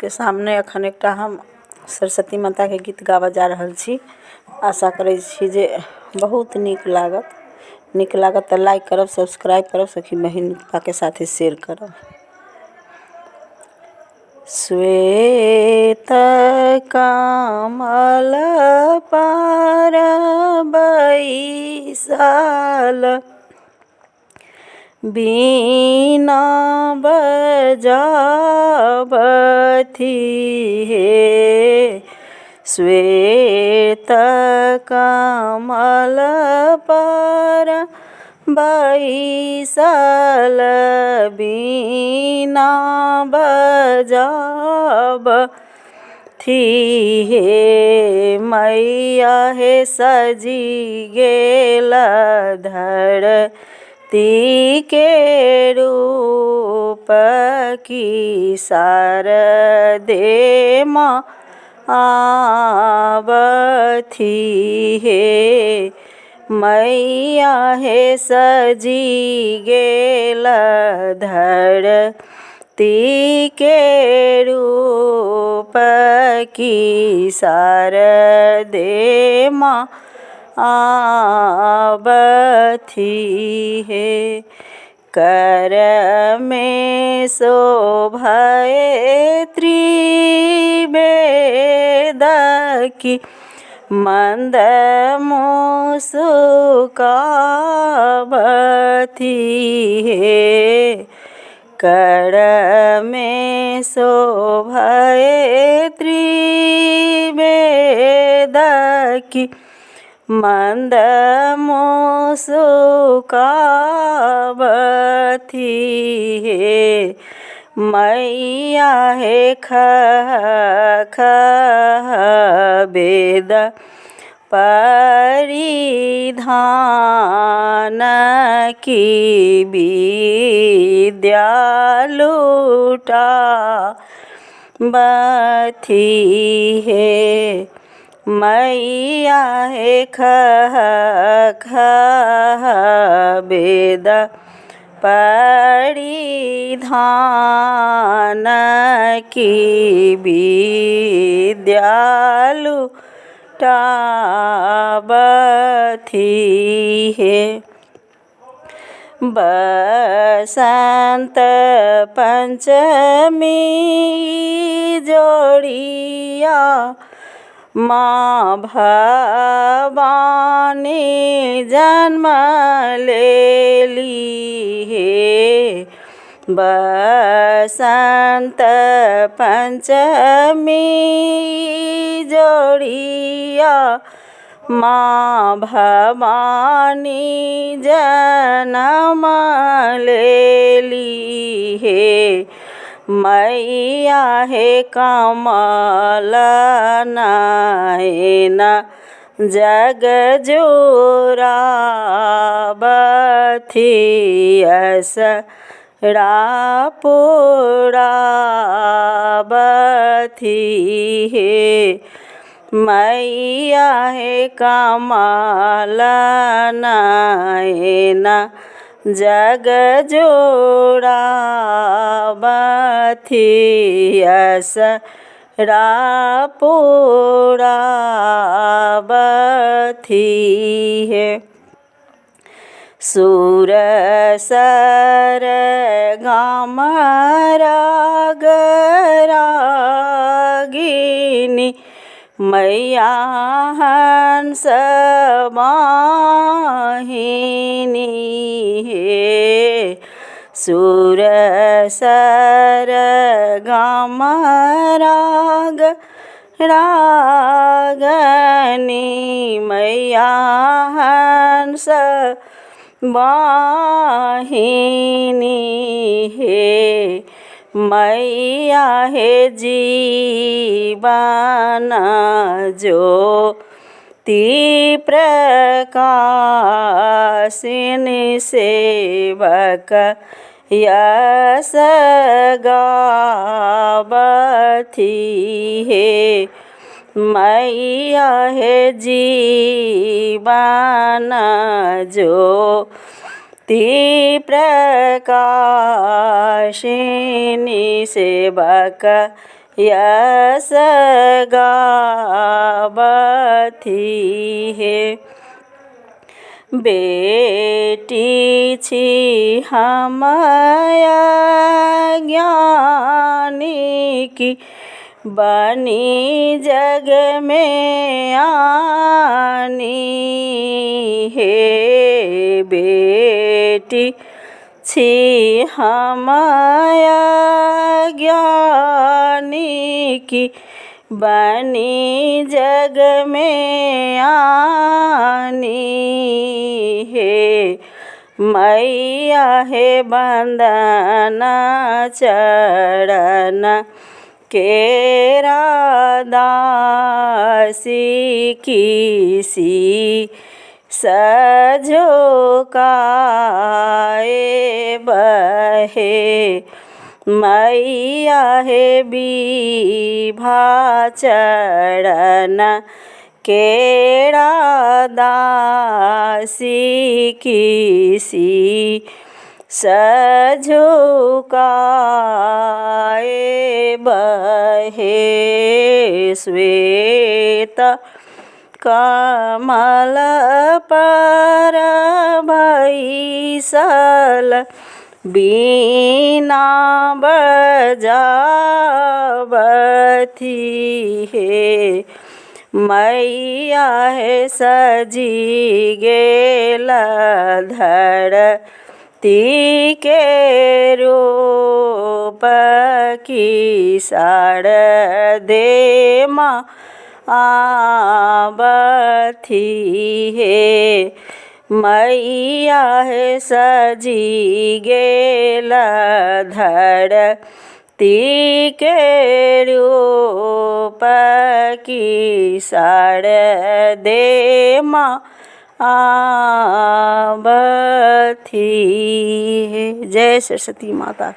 सबके सामने अखन एकटा हम सरस्वती माता के गीत गाबऽ जा रहल छी। आशा करै छी जे बहुत नीक लागत तऽ लाइक करब, सब्सक्राइब करब, सखी बहिन के साथे शेयर करब। श्वेत कमल पर बैसल बीना बजावथी हे। श्वेत कमल पर बैसल बीना बजावथी हे। मैया हे सजी गेल धरती के रूप की शारदे माँ आवथी हे। मैया हे सजी गेल धरती के रूप की शारदे माँ आवथी हे। कर में शोभे त्रिवेद की मंद मुस्कावथी हे। कर में शोभे त्रिवेद की मंद मुस्कावथी हे। मैया हे खह वेद परिधान की विद्या लुटावथी हे। मैया हे खह वेद परिधान की विद्या लुटावथी हे। बसंत पंचमी जोड़िया माँ भवानी जन्म लेली हे। बसंत पंचमी जोड़िया माँ भवानी जन्म लेली हे। मैया हे कमल नयन जग जोरावथी असरा पुरावथी हे। मैया हे कमल नयन जग जोरावथी असरा पुरावथी हे। सुर सरगम राग रागिनी मैया हंस वाहिनी हे। सुर सरगम राग रागनी मैया हंस वाहिनी हे। मैया हे जीवन ज्योति प्रकाशिनी सेवक यश गावथी हे। मैया हे जीवन ज्योति प्रकाशिनी सेवक यस गावथी हे। बेटी छी हम अज्ञानी की, बनी जग में आनी हे। बेटी छी हम अज्ञानी की, बनी जग में आनी हे। मैया हे बंदन चरण केरा दासी किसी सझुकाए बहे। मैया हे विभा चरण केरा दासी किसी सझुकाए बहे। श्वेत कमल पर बैसल बीना बजावथी हे। मैया हे सजी गेल धरती के रूप की शारदे माँ आवथी हे। मैया हे सजी गेल धरती के रूप की शारदे माँ आवथी है। जय सरस्वती माता।